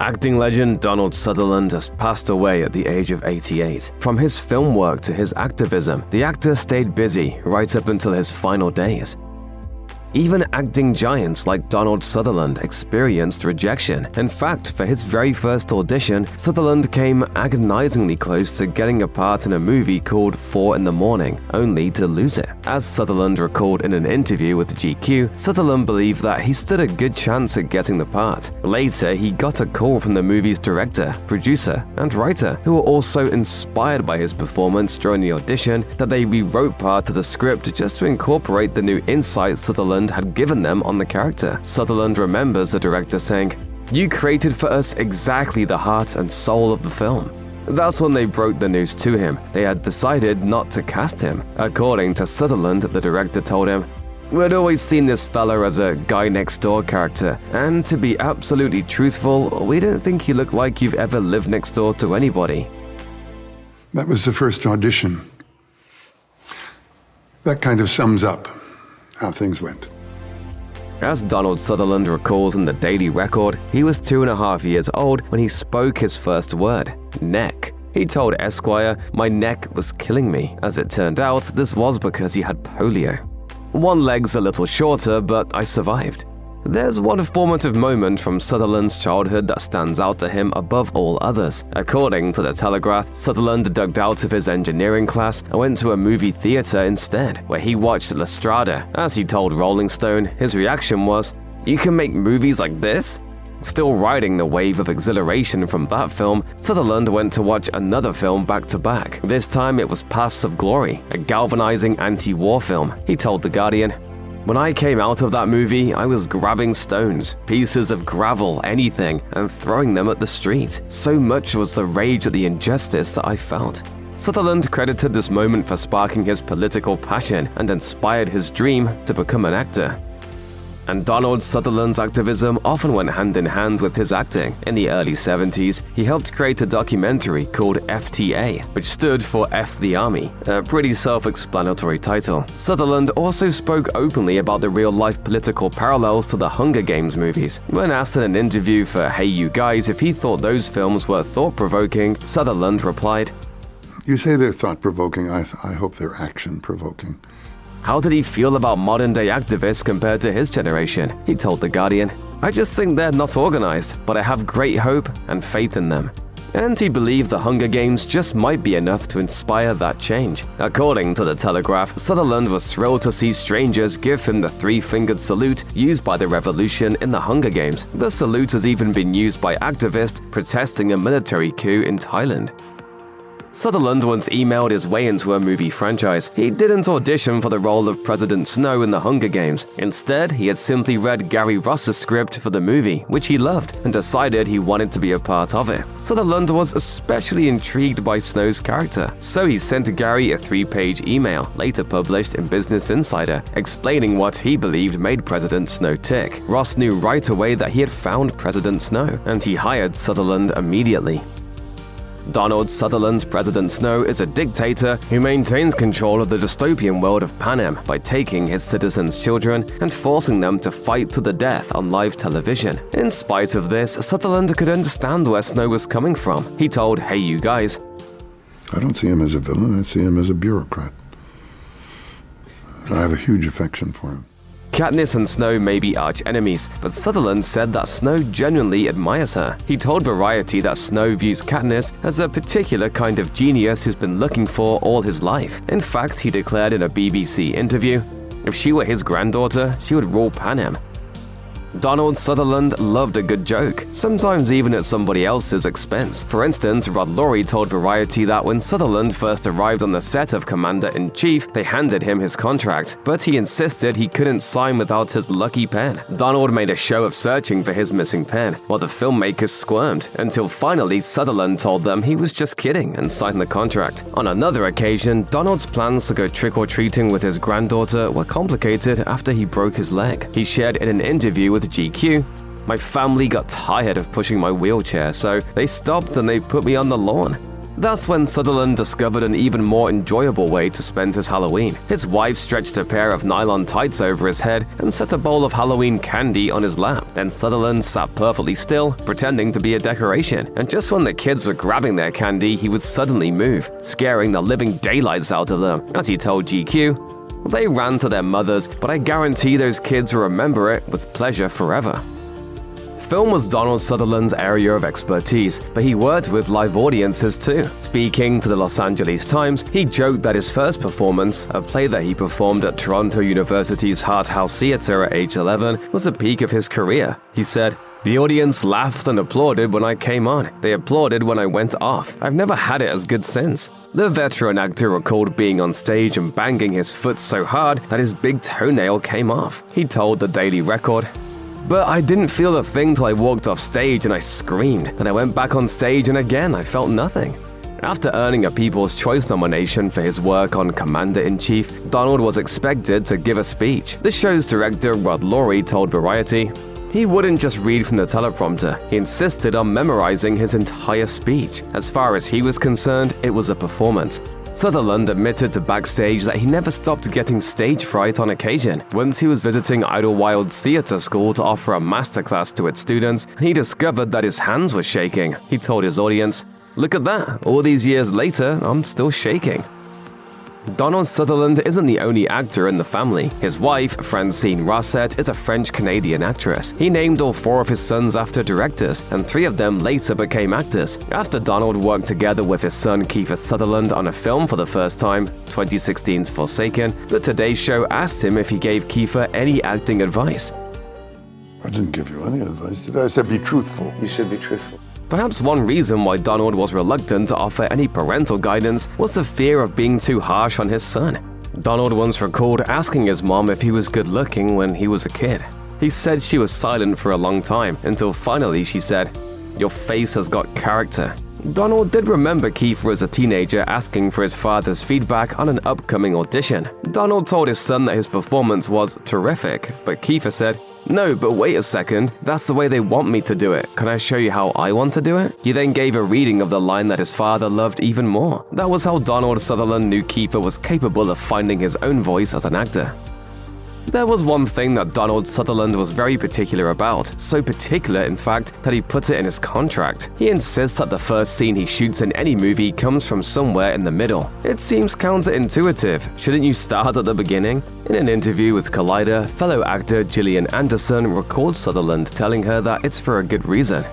Acting legend Donald Sutherland has passed away at the age of 88. From his film work to his activism, the actor stayed busy right up until his final days. Even acting giants like Donald Sutherland experienced rejection. In fact, for his very first audition, Sutherland came agonizingly close to getting a part in a movie called 4 in the Morning, only to lose it. As Sutherland recalled in an interview with GQ, Sutherland believed that he stood a good chance at getting the part. Later, he got a call from the movie's director, producer, and writer, who were also inspired by his performance during the audition that they rewrote part of the script just to incorporate the new insights Sutherland had given them on the character. Sutherland remembers the director saying, "You created for us exactly the heart and soul of the film." That's when they broke the news to him. They had decided not to cast him. According to Sutherland, the director told him, "We'd always seen this fella as a guy-next-door character, and to be absolutely truthful, we didn't think he looked like you've ever lived next door to anybody." That was the first audition. That kind of sums up how things went. As Donald Sutherland recalls in the Daily Record, he was 2.5 years old when he spoke his first word, neck. He told Esquire, "My neck was killing me." As it turned out, this was because he had polio. "One leg's a little shorter, but I survived." There's one formative moment from Sutherland's childhood that stands out to him above all others. According to the Telegraph, Sutherland ducked out of his engineering class and went to a movie theater instead, where he watched La Strada. As he told Rolling Stone, his reaction was, "You can make movies like this?" Still riding the wave of exhilaration from that film, Sutherland went to watch another film back-to-back. This time it was Paths of Glory, a galvanizing anti-war film. He told The Guardian, "When I came out of that movie, I was grabbing stones, pieces of gravel, anything, and throwing them at the street. So much was the rage at the injustice that I felt." Sutherland credited this moment for sparking his political passion and inspired his dream to become an actor. And Donald Sutherland's activism often went hand in hand with his acting. In the early 70s, he helped create a documentary called FTA, which stood for F the Army, a pretty self-explanatory title. Sutherland also spoke openly about the real-life political parallels to the Hunger Games movies. When asked in an interview for Hey You Guys if he thought those films were thought-provoking, Sutherland replied, You say they're thought-provoking. I hope they're action-provoking. How did he feel about modern-day activists compared to his generation? He told The Guardian, "I just think they're not organized, but I have great hope and faith in them." And he believed the Hunger Games just might be enough to inspire that change. According to the Telegraph, Sutherland was thrilled to see strangers give him the three-fingered salute used by the revolution in the Hunger Games. The salute has even been used by activists protesting a military coup in Thailand. Sutherland once emailed his way into a movie franchise. He didn't audition for the role of President Snow in the Hunger Games. Instead, he had simply read Gary Ross's script for the movie, which he loved, and decided he wanted to be a part of it. Sutherland was especially intrigued by Snow's character, so he sent Gary a 3-page email, later published in Business Insider, explaining what he believed made President Snow tick. Ross knew right away that he had found President Snow, and he hired Sutherland immediately. Donald Sutherland's President Snow is a dictator who maintains control of the dystopian world of Panem by taking his citizens' children and forcing them to fight to the death on live television. In spite of this, Sutherland could understand where Snow was coming from. He told Hey You Guys, I don't see him as a villain. I see him as a bureaucrat. I have a huge affection for him. Katniss and Snow may be arch-enemies, but Sutherland said that Snow genuinely admires her. He told Variety that Snow views Katniss as a particular kind of genius he's been looking for all his life. In fact, he declared in a BBC interview, if she were his granddaughter, she would rule Panem. Donald Sutherland loved a good joke, sometimes even at somebody else's expense. For instance, Rod Laurie told Variety that when Sutherland first arrived on the set of Commander-in-Chief, they handed him his contract, but he insisted he couldn't sign without his lucky pen. Donald made a show of searching for his missing pen, while the filmmakers squirmed, until finally Sutherland told them he was just kidding and signed the contract. On another occasion, Donald's plans to go trick-or-treating with his granddaughter were complicated after he broke his leg. He shared in an interview with GQ, "My family got tired of pushing my wheelchair, so they stopped and they put me on the lawn." That's when Sutherland discovered an even more enjoyable way to spend his Halloween. His wife stretched a pair of nylon tights over his head and set a bowl of Halloween candy on his lap. Then Sutherland sat perfectly still, pretending to be a decoration. And just when the kids were grabbing their candy, he would suddenly move, scaring the living daylights out of them. As he told GQ, "They ran to their mothers, but I guarantee those kids will remember it with pleasure forever." Film was Donald Sutherland's area of expertise, but he worked with live audiences too. Speaking to the Los Angeles Times, he joked that his first performance, a play that he performed at Toronto University's Hart House Theatre at age 11, was the peak of his career. He said, "The audience laughed and applauded when I came on. They applauded when I went off. I've never had it as good since." The veteran actor recalled being on stage and banging his foot so hard that his big toenail came off. He told the Daily Record, "But I didn't feel a thing till I walked off stage and I screamed. Then I went back on stage and again I felt nothing." After earning a People's Choice nomination for his work on Commander-in-Chief, Donald was expected to give a speech. The show's director, Rod Laurie, told Variety, "He wouldn't just read from the teleprompter. He insisted on memorizing his entire speech. As far as he was concerned, it was a performance." Sutherland admitted to backstage that he never stopped getting stage fright on occasion. Once he was visiting Idlewild's theater school to offer a masterclass to its students, and he discovered that his hands were shaking. He told his audience, "Look at that, all these years later, I'm still shaking." Donald Sutherland isn't the only actor in the family. His wife, Francine Rossett, is a French-Canadian actress. He named all 4 of his sons after directors, and 3 of them later became actors. After Donald worked together with his son Kiefer Sutherland on a film for the first time, 2016's Forsaken, the Today Show asked him if he gave Kiefer any acting advice. I didn't give you any advice, did I? I said be truthful. You should be truthful. Perhaps one reason why Donald was reluctant to offer any parental guidance was the fear of being too harsh on his son. Donald once recalled asking his mom if he was good-looking when he was a kid. He said she was silent for a long time, until finally she said, "Your face has got character." Donald did remember Kiefer as a teenager asking for his father's feedback on an upcoming audition. Donald told his son that his performance was terrific, but Kiefer said, "No, but wait a second, that's the way they want me to do it. Can I show you how I want to do it?" He then gave a reading of the line that his father loved even more. That was how Donald Sutherland knew Kiefer was capable of finding his own voice as an actor. There was one thing that Donald Sutherland was very particular about, so particular in fact that he put it in his contract. He insists that the first scene he shoots in any movie comes from somewhere in the middle. It seems counterintuitive. Shouldn't you start at the beginning? In an interview with Collider, fellow actor Gillian Anderson recalled Sutherland telling her that it's for a good reason.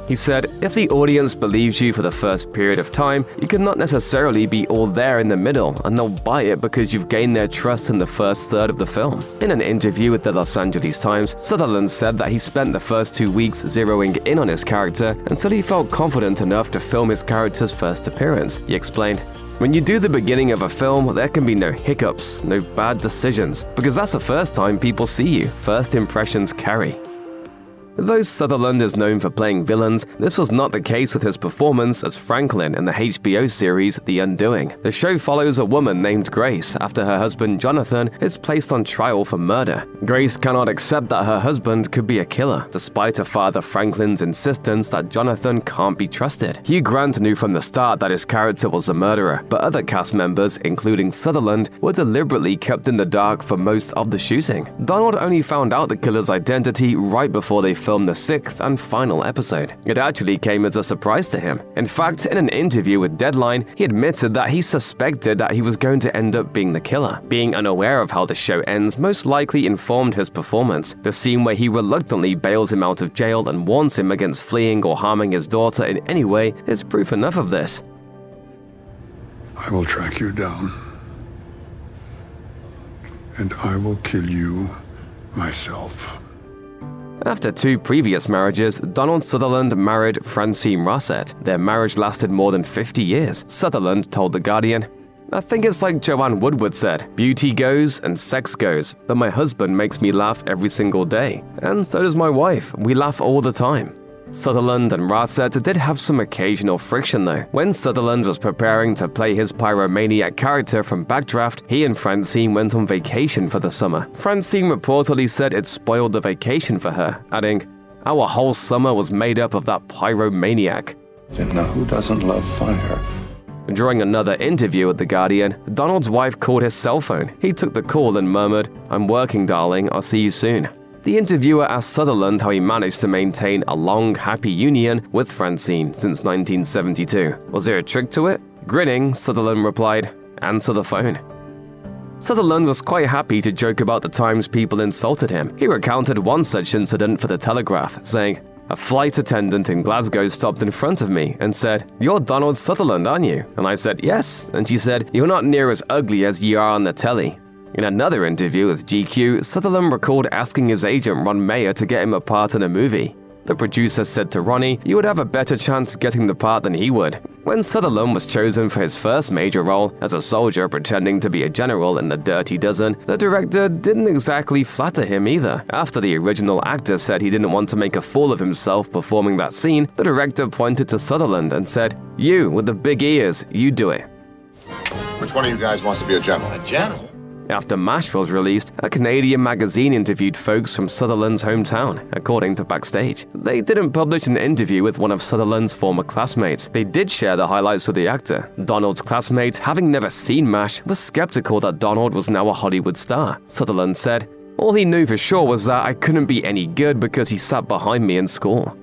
He said, "If the audience believes you for the first period of time, you cannot necessarily be all there in the middle, and they'll buy it because you've gained their trust in the first third of the film." In an interview with the Los Angeles Times, Sutherland said that he spent the first 2 weeks zeroing in on his character until he felt confident enough to film his character's first appearance. He explained, "When you do the beginning of a film, there can be no hiccups, no bad decisions, because that's the first time people see you. First impressions carry." Though Sutherland is known for playing villains, this was not the case with his performance as Franklin in the HBO series The Undoing. The show follows a woman named Grace after her husband Jonathan is placed on trial for murder. Grace cannot accept that her husband could be a killer, despite her father Franklin's insistence that Jonathan can't be trusted. Hugh Grant knew from the start that his character was a murderer, but other cast members, including Sutherland, were deliberately kept in the dark for most of the shooting. Donald only found out the killer's identity right before they filmed the 6th and final episode. It actually came as a surprise to him. In fact, in an interview with Deadline, he admitted that he suspected that he was going to end up being the killer. Being unaware of how the show ends most likely informed his performance. The scene where he reluctantly bails him out of jail and warns him against fleeing or harming his daughter in any way is proof enough of this. I will track you down, and I will kill you myself. After 2 previous marriages, Donald Sutherland married Francine Rossett. Their marriage lasted more than 50 years. Sutherland told The Guardian, "I think it's like Joanne Woodward said, beauty goes and sex goes, but my husband makes me laugh every single day. And so does my wife. We laugh all the time." Sutherland and Rossett did have some occasional friction though. When Sutherland was preparing to play his pyromaniac character from Backdraft, he and Francine went on vacation for the summer. Francine reportedly said it spoiled the vacation for her, adding, "Our whole summer was made up of that pyromaniac." And now who doesn't love fire? During another interview with The Guardian, Donald's wife called his cell phone. He took the call and murmured, "I'm working, darling, I'll see you soon." The interviewer asked Sutherland how he managed to maintain a long, happy union with Francine since 1972. Was there a trick to it? Grinning, Sutherland replied, "Answer the phone." Sutherland was quite happy to joke about the times people insulted him. He recounted one such incident for The Telegraph, saying, "A flight attendant in Glasgow stopped in front of me and said, 'You're Donald Sutherland, aren't you?' And I said, 'Yes.' And she said, 'You're not near as ugly as ye are on the telly.'" In another interview with GQ, Sutherland recalled asking his agent Ron Mayer to get him a part in a movie. The producer said to Ronnie, "You would have a better chance getting the part than he would." When Sutherland was chosen for his first major role as a soldier pretending to be a general in The Dirty Dozen, the director didn't exactly flatter him either. After the original actor said he didn't want to make a fool of himself performing that scene, the director pointed to Sutherland and said, "You, with the big ears, you do it." Which one of you guys wants to be a general? A general? After MASH was released, a Canadian magazine interviewed folks from Sutherland's hometown, according to Backstage. They didn't publish an interview with one of Sutherland's former classmates. They did share the highlights with the actor. Donald's classmate, having never seen MASH, was skeptical that Donald was now a Hollywood star. Sutherland said, "All he knew for sure was that I couldn't be any good because he sat behind me in school."